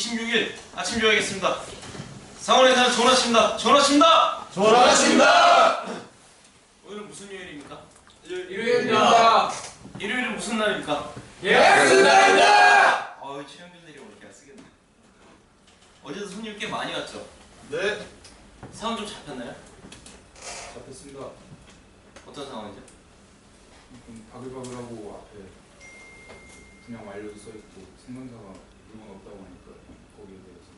26일 아침 조회하겠습니다. 상원회사는 전화칩니다. 전화칩니다. 전화하십니다. 오늘은 무슨 요일입니까? 일요일입니다. 일요일은 무슨 날입니까? 예술 날입니다. 최영준들이 오늘 제가 쓰겠네. 어제도 손님 꽤 많이 왔죠? 네. 상황 좀 잡혔나요? 잡혔습니다. 어떤 상황이죠? 좀 바글바글하고 앞에 분양 완료도 써있고 생산자가 물건 없다고 하니까 거기에 대해서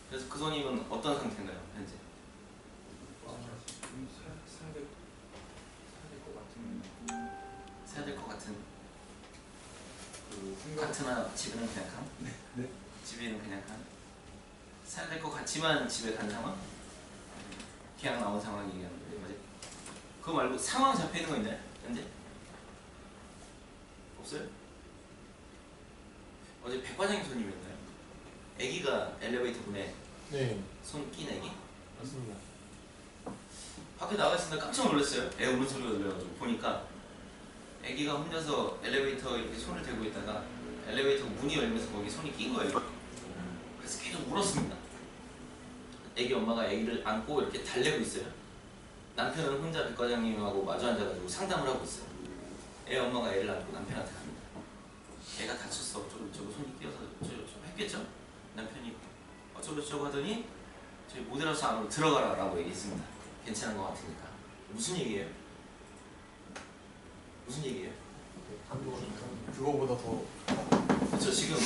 그래서 그 손님은 어떤 상태인가요? 현재? 좀 사야 될 것 같으면 사야 될 것 같은 그 생각 같으나 집에는 그냥 간? 네. 집에는 그냥 간? 사야 될 것 같지만 집에 간 상황? 계약 나온 상황 얘기하는 거예요. 맞아요? 그거 말고 상황 잡혀있는 거 있나요? 현재? 없어요? 어제 백과장님 손님이었나요? 애기가 엘리베이터 문에 네, 손 낀 애기? 맞습니다. 밖에 나가 있으니까 깜짝 놀랐어요. 애 우는 소리가 들려가지고 보니까 애기가 혼자서 엘리베이터 이렇게 손을 대고 있다가 엘리베이터 문이 열리면서 거기 손이 낀 거예요. 그래서 계속 울었습니다. 애기 엄마가 애기를 안고 이렇게 달래고 있어요. 남편은 혼자 백과장님하고 마주 앉아가지고 상담을 하고 있어요. 애 엄마가 애를 안고 남편한테 갑니다. 애가 다쳤어. 어쩌고저쩌고 손이 끼어서 어쩌고저쩌고 했겠죠? 남편이 어쩌고저쩌고 하더니 저희 모델하우스 안으로 들어가라 라고 얘기했습니다. 괜찮은 것 같으니까. 무슨 얘기예요? 무슨 얘기예요? 그거보다 더 그렇죠. 지금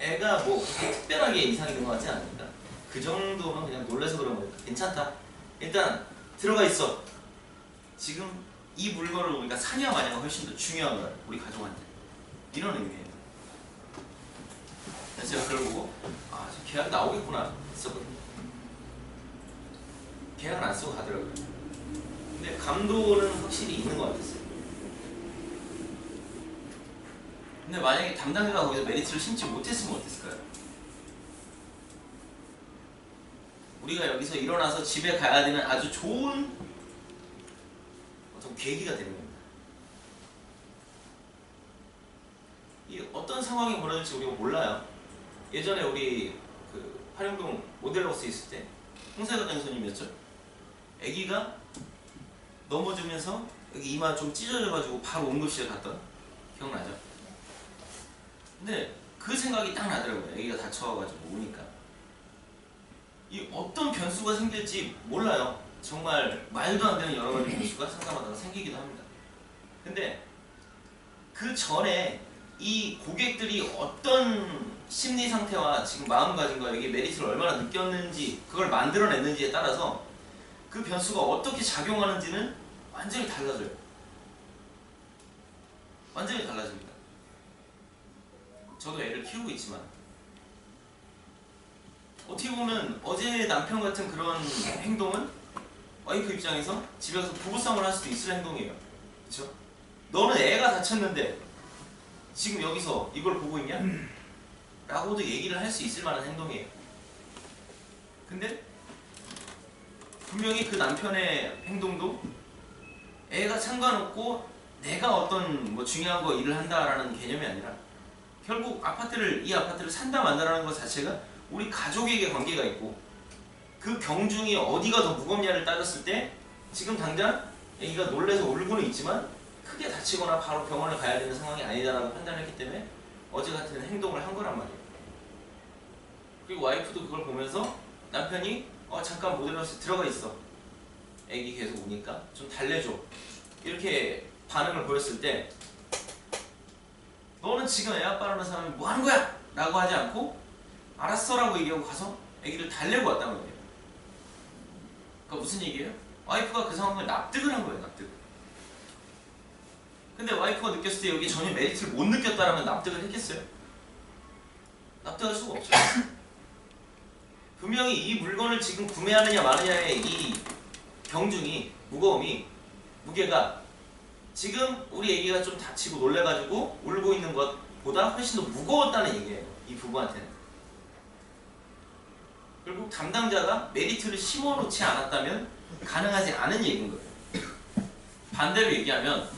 애가 뭐 특별하게 이상이 있는 것 같지 않습니다. 그 정도면 그냥 놀라서 그런 거니까 괜찮다. 일단 들어가 있어. 지금 이 물건을 우리가 사냐 마냐가 훨씬 더 중요한 거야. 우리 가족한테. 이런 의미예요. 그래서 제가 그걸 보고 저 계약 나오겠구나 했었거든요. 계약은 안 쓰고 가더라고요. 근데 감도는 확실히 있는 것 같았어요. 근데 만약에 담당자가 거기서 메리트를 심지 못했으면 어땠을까요? 우리가 여기서 일어나서 집에 가야 되는 아주 좋은 어떤 계기가 되는 겁니다. 이 어떤 상황이 벌어질지 우리가 몰라요. 예전에 우리 그 화령동 모델하우스 있을 때 홍사과장 손님이었죠. 아기가 넘어지면서 여기 이마 좀 찢어져가지고 바로 응급실에 갔던 기억나죠? 근데 그 생각이 딱 나더라고요. 아기가 다쳐가지고 오니까 이 어떤 변수가 생길지 몰라요. 정말 말도 안 되는 여러 가지 변수가 상담하다가 생기기도 합니다. 근데 그 전에 이 고객들이 어떤 심리 상태와 지금 마음가짐과 여기 메리트를 얼마나 느꼈는지 그걸 만들어냈는지에 따라서 그 변수가 어떻게 작용하는지는 완전히 달라져요. 완전히 달라집니다. 저도 애를 키우고 있지만 어떻게 보면 어제 남편 같은 그런 행동은 와이프 입장에서 집에서 부부싸움을 할 수도 있을 행동이에요. 그렇죠? 너는 애가 다쳤는데 지금 여기서 이걸 보고 있냐? 라고도 얘기를 할 수 있을 만한 행동이에요. 근데 분명히 그 남편의 행동도 애가 상관없고 내가 어떤 뭐 중요한 거 일을 한다라는 개념이 아니라 결국 이 아파트를 산다 만다라는 것 자체가 우리 가족에게 관계가 있고 그 경중이 어디가 더 무겁냐를 따졌을 때 지금 당장 애기가 놀래서 울고는 있지만 크게 다치거나 바로 병원을 가야 되는 상황이 아니다라고 판단했기 때문에 어제 같은 행동을 한 거란 말이에요. 그리고 와이프도 그걸 보면서 남편이 잠깐 모델하우스 들어가 있어. 애기 계속 우니까 좀 달래줘. 이렇게 반응을 보였을 때 너는 지금 애 아빠라는 사람이 뭐 하는 거야? 라고 하지 않고 알았어 라고 얘기하고 가서 애기를 달래고 왔단 말이에요. 그러니까 무슨 얘기예요? 와이프가 그 상황을 납득을 한 거예요. 납득. 근데 와이프가 느꼈을 때 여기 전혀 메리트를 못 느꼈다라면 납득을 했겠어요? 납득할 수가 없죠. 분명히 이 물건을 지금 구매하느냐 마느냐의 이 경중이, 무게가 지금 우리 애기가 좀 다치고 놀래가지고 울고 있는 것보다 훨씬 더 무거웠다는 얘기예요. 이 부부한테는. 결국 담당자가 메리트를 심어놓지 않았다면 가능하지 않은 얘기인 거예요. 반대로 얘기하면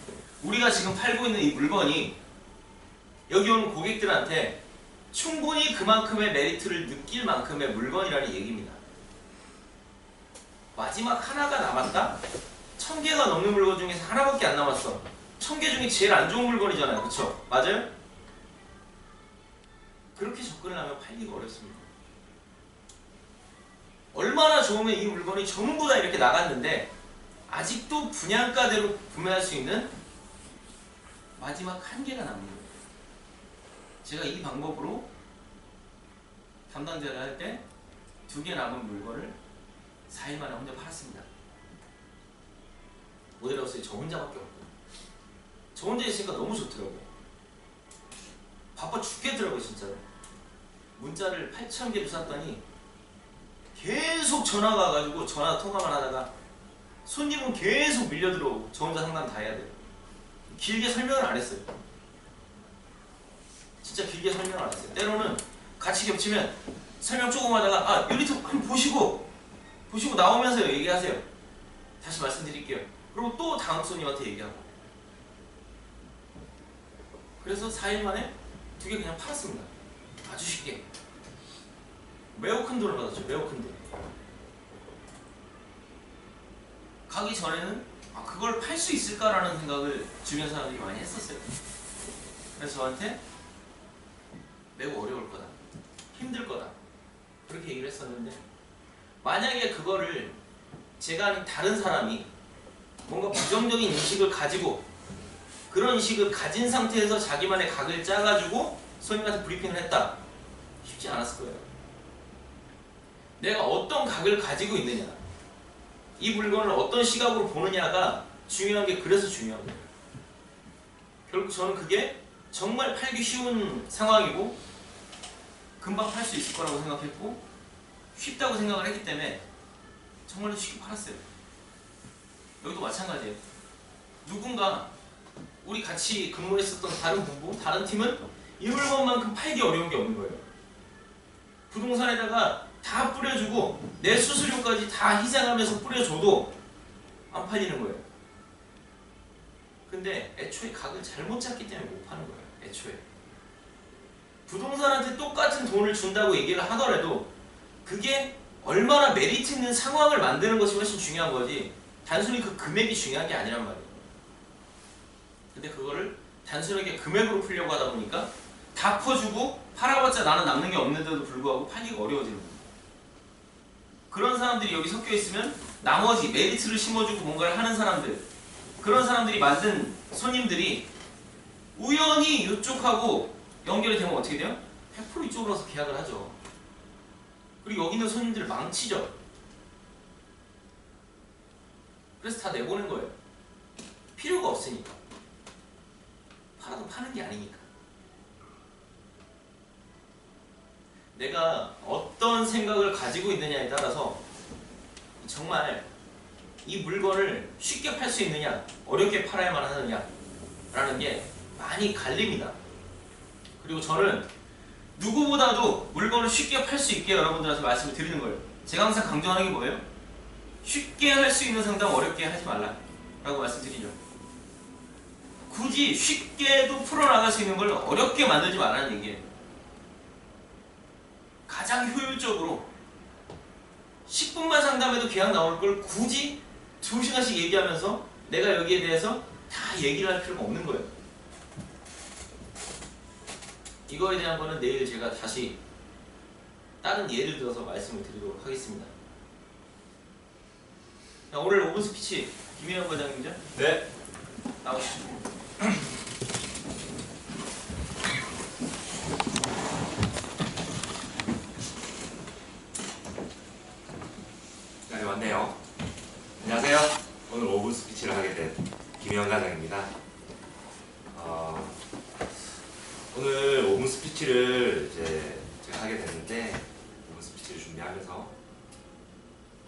우리가 지금 팔고 있는 이 물건이 여기 오는 고객들한테 충분히 그만큼의 메리트를 느낄 만큼의 물건이라는 얘기입니다. 마지막 하나가 남았다? 1000개가 넘는 물건 중에서 하나밖에 안 남았어. 1000개 중에 제일 안 좋은 물건이잖아요. 그쵸? 맞아요? 그렇게 접근을 하면 팔기가 어렵습니다. 얼마나 좋으면 이 물건이 전부 다 이렇게 나갔는데 아직도 분양가대로 구매할 수 있는 마지막 한 개가 남는 거예요. 제가 이 방법으로 담당자를 할 때 2개 남은 물건을 4일 만에 혼자 팔았습니다. 모델하우스에 저 혼자밖에 없고 저 혼자 있으니까 너무 좋더라고요. 바빠 죽겠더라고요 진짜로. 문자를 8,000개를 쐈더니 계속 전화가 와가지고 전화 통화만 하다가 손님은 계속 밀려 들어오고 저 혼자 상담 다 해야 돼요. 길게 설명을 안 했어요. 진짜 길게 설명을 안 했어요. 때로는 같이 겹치면 설명 조금 하다가 아 유니트 한번 보시고 나오면서 얘기하세요. 다시 말씀드릴게요. 그리고 또 다음 손님한테 얘기하고. 그래서 4일 만에 2개 그냥 팔았습니다. 아주 쉽게. 매우 큰 돈을 받았죠. 매우 큰 돈. 가기 전에는 아, 그걸 팔 수 있을까라는 생각을 주변 사람들이 많이 했었어요. 그래서 저한테 매우 어려울 거다. 힘들 거다. 그렇게 얘기를 했었는데 만약에 그거를 제가 아닌 다른 사람이 뭔가 부정적인 인식을 가지고 그런 인식을 가진 상태에서 자기만의 각을 짜가지고 손님한테 브리핑을 했다. 쉽지 않았을 거예요. 내가 어떤 각을 가지고 있느냐, 이 물건을 어떤 시각으로 보느냐가 중요한 게 그래서 중요한 거예요. 결국 저는 그게 정말 팔기 쉬운 상황이고 금방 팔 수 있을 거라고 생각했고 쉽다고 생각을 했기 때문에 정말로 쉽게 팔았어요. 여기도 마찬가지예요. 누군가 우리 같이 근무했었던 다른 부부, 다른 팀은 이 물건만큼 팔기 어려운 게 없는 거예요. 부동산에다가 다 뿌려주고 내 수수료까지 다 희생하면서 뿌려줘도 안 팔리는 거예요. 근데 애초에 각을 잘못 잡기 때문에 못 파는 거예요. 애초에 부동산한테 똑같은 돈을 준다고 얘기를 하더라도 그게 얼마나 메리트 있는 상황을 만드는 것이 훨씬 중요한 거지 단순히 그 금액이 중요한 게 아니란 말이에요. 근데 그거를 단순하게 금액으로 풀려고 하다 보니까 다 퍼주고 팔아봤자 나는 남는 게 없는데도 불구하고 팔기가 어려워지는 거예요. 그런 사람들이 여기 섞여 있으면 나머지 메리트를 심어주고 뭔가를 하는 사람들, 그런 사람들이 만든 손님들이 우연히 이쪽하고 연결이 되면 어떻게 돼요? 100% 이쪽으로 와서 계약을 하죠. 그리고 여기 있는 손님들을 망치죠. 그래서 다 내보낸 거예요. 필요가 없으니까. 팔아도 파는 게 아니니까. 내가 어떤 생각을 가지고 있느냐에 따라서 정말 이 물건을 쉽게 팔 수 있느냐, 어렵게 팔아야만 하느냐 라는 게 많이 갈립니다. 그리고 저는 누구보다도 물건을 쉽게 팔 수 있게 여러분들한테 말씀을 드리는 거예요. 제가 항상 강조하는 게 뭐예요? 쉽게 할 수 있는 상담 어렵게 하지 말라 라고 말씀드리죠. 굳이 쉽게도 풀어나갈 수 있는 걸 어렵게 만들지 말라는 얘기예요. 가장 효율적으로 10분만 상담해도 계약 나올 걸 굳이 2시간씩 얘기하면서 내가 여기에 대해서 다 얘기를 할 필요가 없는 거예요. 이거에 대한 거는 내일 제가 다시 다른 예를 들어서 말씀을 드리도록 하겠습니다. 자, 오늘 5분 스피치 김인영 과장님이죠? 네. 나오시죠. 네, 왔네요. 안녕하세요. 오늘 5분 스피치를 하게 된 김영 과장입니다. 오늘 5분 스피치를 이제 제가 하게 됐는데 5분 스피치를 준비하면서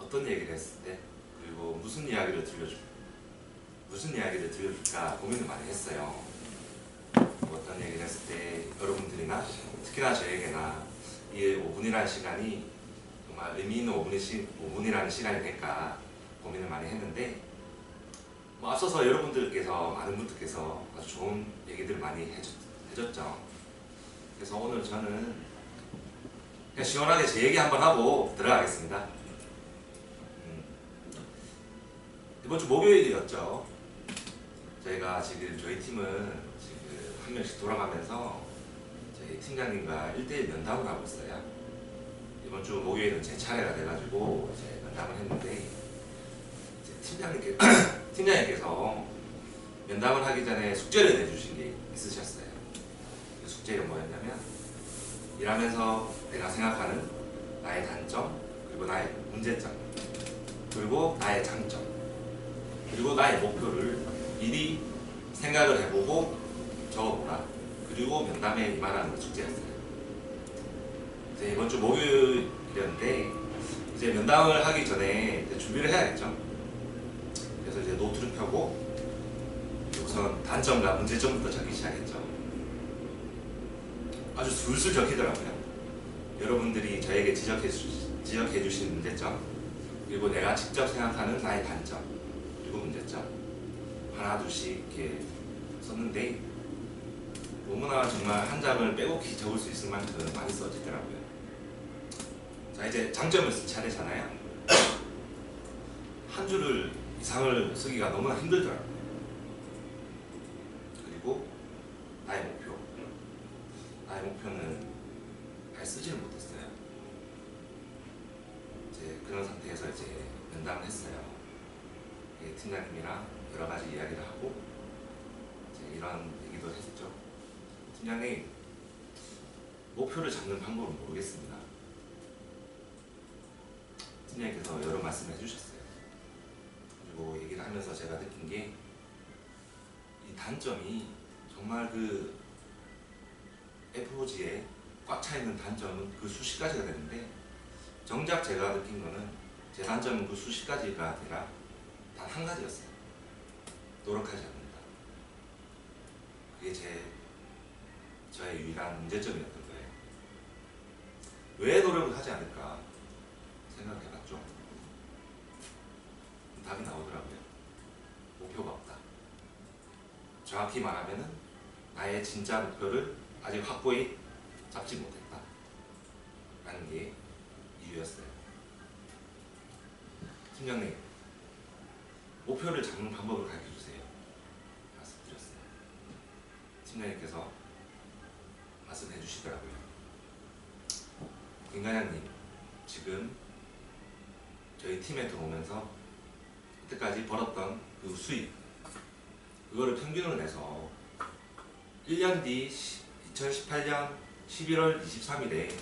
어떤 얘기를 했을 때 그리고 무슨 이야기를 들려줄까 고민을 많이 했어요. 뭐 어떤 얘기를 했을 때 여러분들이나 특히나 저에게나 이 5분이라는 시간이 정말 의미 있는 5분이라는 시간이 될까 고민을 많이 했는데 뭐 앞서서 여러분들께서 많은 분들께서 아주 좋은 얘기들 많이 해줬죠. 그래서 오늘 저는 그냥 시원하게 제 얘기 한번 하고 들어가겠습니다. 이번 주 목요일이었죠. 저희가 지금 저희 팀은 지금 한 명씩 돌아가면서 저희 팀장님과 1대1 면담을 하고 있어요. 이번 주 목요일은 제 차례가 돼가지고 이제 면담을 했는데 이제 팀장님께서 면담을 하기 전에 숙제를 내주신 게 있으셨어요. 그 숙제가 뭐였냐면 일하면서 내가 생각하는 나의 단점, 그리고 나의 문제점, 그리고 나의 장점, 그리고 나의 목표를 미리 생각을 해보고 적어보라. 그리고 면담에 임하라는 숙제였어요. 이제 이번 주 목요일이었는데 이제 면담을 하기 전에 이제 준비를 해야겠죠. 그래서 이제 노트를 펴고 우선 단점과 문제점부터 적기 시작했죠. 아주 술술 적히더라고요. 여러분들이 저에게 지적해 주신 문제점, 그리고 내가 직접 생각하는 나의 단점, 그리고 문제점 하나 둘씩 이렇게 썼는데 너무나 정말 한 장을 빼곡히 적을 수 있을 만큼 많이 써지더라고요. 자, 이제 장점을 쓸 차례잖아요. 한 줄을 이상을 쓰기가 너무나 힘들더라고요. 그리고 나의 목표. 나의 목표는 잘 쓰지를 못했어요. 이제 그런 상태에서 이제 면담을 했어요. 팀장님이랑 여러 가지 이야기를 하고 이제 이런 얘기도 했죠. 팀장님, 목표를 잡는 방법은 모르겠습니다. 팀장님께서 여러 말씀을 해주셨어요. 그리고 얘기를 하면서 제가 느낀 게 이 단점이 정말 그 FOG에 꽉 차 있는 단점은 그 수십 가지가 되는데 정작 제가 느낀 거는 제 단점은 그 수십 가지가 아니라 단 한 가지였어요. 노력하지 않는다. 그게 저의 유일한 문제점이었던 거예요. 왜 노력을 하지 않을까 생각해봤죠. 답이 나오더라고요. 목표가 없다. 정확히 말하면은 나의 진짜 목표를 아직 확고히 잡지 못했다 라는 게 이유였어요. 팀장님, 목표를 잡는 방법을 가르쳐주세요 말씀드렸어요. 팀장님께서 말씀해 주시더라고요. 김과장님, 지금 저희 팀에 들어오면서 그때까지 벌었던 그 수입, 그거를 평균을 내서 1년 뒤 2018년 11월 23일에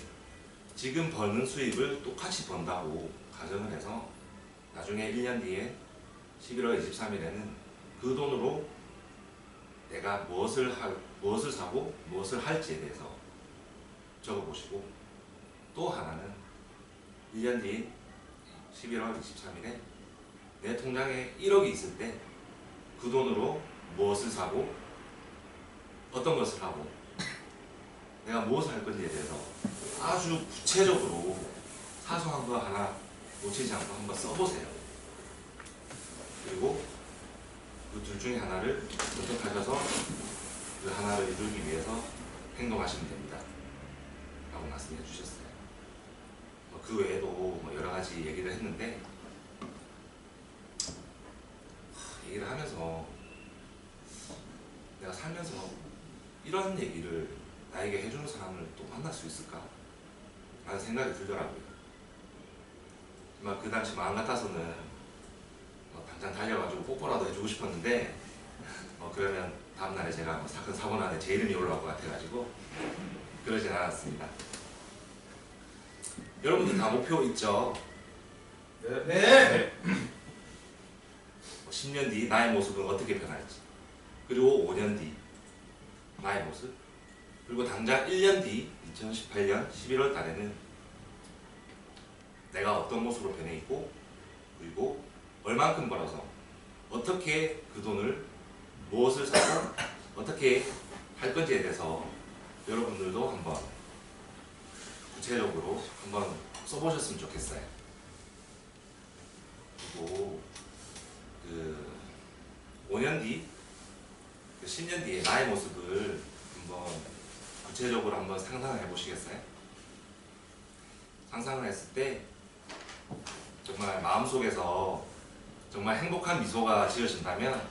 지금 버는 수입을 똑같이 번다고 가정을 해서 나중에 1년 뒤에 11월 23일에는 그 돈으로 내가 무엇을 사고 무엇을 할지에 대해서 적어보시고, 또 하나는 1년 뒤 11월 23일에 내 통장에 1억이 있을 때 그 돈으로 무엇을 사고 어떤 것을 하고 내가 무엇을 할 건지에 대해서 아주 구체적으로 사소한 거 하나 놓치지 않고 한번 써보세요. 그리고 그 둘 중에 하나를 선택하셔서 그 하나를 이루기 위해서 행동하시면 됩니다 라고 말씀해 주셨어요. 그 외에도 여러 가지 얘기를 했는데 얘기를 하면서 내가 살면서 이런 얘기를 나에게 해주는 사람을 또 만날 수 있을까? 라는 생각이 들더라고요. 그 당시 마음 같아서는 당장 달려가지고 뽀뽀라도 해주고 싶었는데 그러면 다음날에 제가 사건 사고난에 제 이름이 올라올 것 같아가지고 그러진 않았습니다. 여러분들 다 목표 있죠? 네. 10년 뒤 나의 모습은 어떻게 변할지, 그리고 5년 뒤 나의 모습, 그리고 당장 1년 뒤 2018년 11월 달에는 내가 어떤 모습으로 변해 있고, 그리고 얼만큼 벌어서 어떻게 그 돈을 무엇을 사고 어떻게 할 건지에 대해서 여러분들도 한번 구체적으로 한번 써보셨으면 좋겠어요. 그리고 5년 뒤, 10년 뒤에 나의 모습을 한번 구체적으로 한번 상상을 해보시겠어요? 상상을 했을 때 정말 마음속에서 정말 행복한 미소가 지어진다면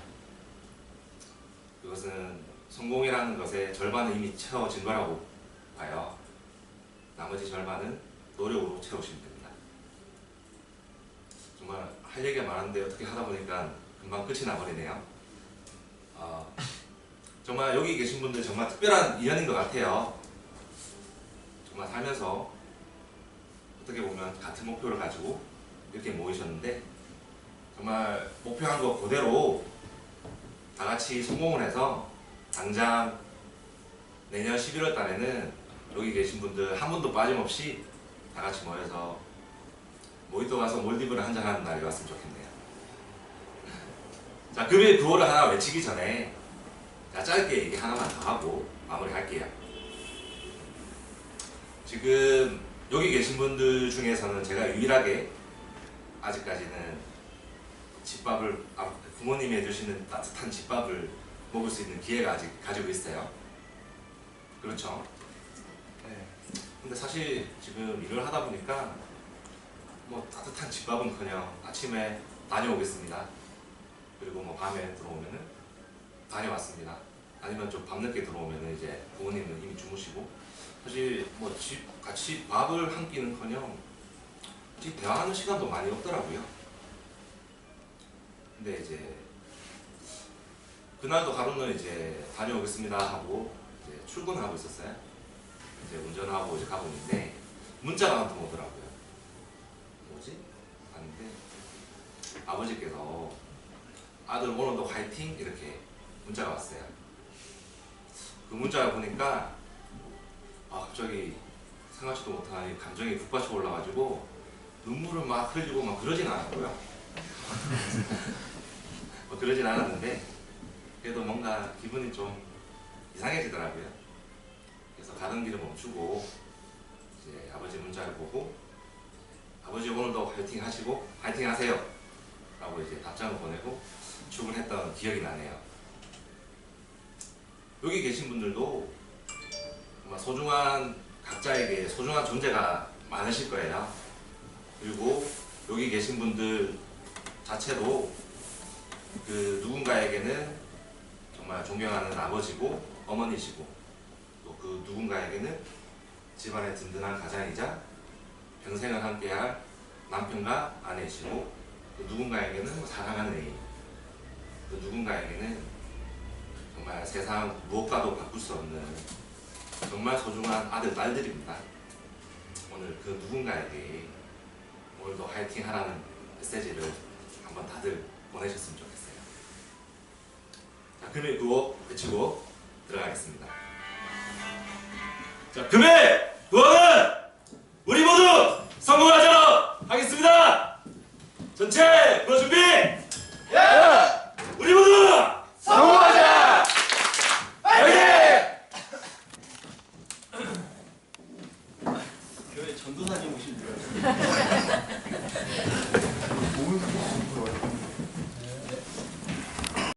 그것은 성공이라는 것의 절반은 이미 채워진 거라고 봐요. 나머지 절반은 노력으로 채우시면 됩니다. 정말 할 얘기가 많은데 어떻게 하다 보니까 금방 끝이 나버리네요. 정말 여기 계신 분들 정말 특별한 인연인 것 같아요. 정말 살면서 어떻게 보면 같은 목표를 가지고 이렇게 모이셨는데 정말 목표한 거 그대로 다 같이 성공을 해서 당장 내년 11월 달에는 여기 계신 분들 한 분도 빠짐없이 다 같이 모여서 모히또 가서 몰디브를 한잔하는 날이 왔으면 좋겠네요. 자, 금일 구호를 하나 외치기 전에 자, 짧게 얘기 하나만 더 하고 마무리할게요. 지금 여기 계신 분들 중에서는 제가 유일하게 아직까지는 집밥을 부모님이 해주시는 따뜻한 집밥을 먹을 수 있는 기회가 아직 가지고 있어요. 그렇죠? 네. 근데 사실 지금 일을 하다 보니까 뭐 따뜻한 집밥은커녕 아침에 다녀오겠습니다. 그리고 뭐 밤에 들어오면은 다녀왔습니다. 아니면 좀 밤늦게 들어오면은 이제 부모님은 이미 주무시고 사실 뭐 같이 밥을 한 끼는커녕 대화하는 시간도 많이 없더라고요. 근데 이제 그날도 하루는 이제 다녀오겠습니다 하고 이제 출근하고 있었어요. 이제 운전하고 이제 가고 있는데 문자가 한 통 오더라고요. 뭐지? 봤는데 아버지께서 아들 오늘도 화이팅 이렇게 문자가 왔어요. 그 문자를 보니까 갑자기 생각지도 못한 감정이 북받쳐 올라가지고 눈물을 막 흘리고 막 그러진 않았고요. 뭐 그러진 않았는데 그래도 뭔가 기분이 좀 이상해지더라고요. 그래서 가던 길을 멈추고 이제 아버지 문자를 보고 아버지 오늘도 화이팅 하시고 화이팅 하세요 라고 이제 답장을 보내고 출근했던 기억이 나네요. 여기 계신 분들도 정말 소중한 각자에게 소중한 존재가 많으실 거예요. 그리고 여기 계신 분들 자체도 그 누군가에게는 정말 존경하는 아버지고 어머니시고 또 그 누군가에게는 집안의 든든한 가장이자 평생을 함께할 남편과 아내이시고 또 누군가에게는 사랑하는 애인 또 누군가에게는 정말 세상 무엇과도 바꿀 수 없는 정말 소중한 아들, 딸들입니다. 오늘 그 누군가에게 오늘도 화이팅 하라는 메시지를 한번 다들 보내셨으면 좋겠어요. 자, 금일 구호 외치고 들어가겠습니다. 자, 금일 구호는 우리 모두 성공하도록 하겠습니다. 전체 구호 준비! 우리 모두 성공하자! 화이팅! 교회 전도사님 오신 줄 알았어요. 몸을 보고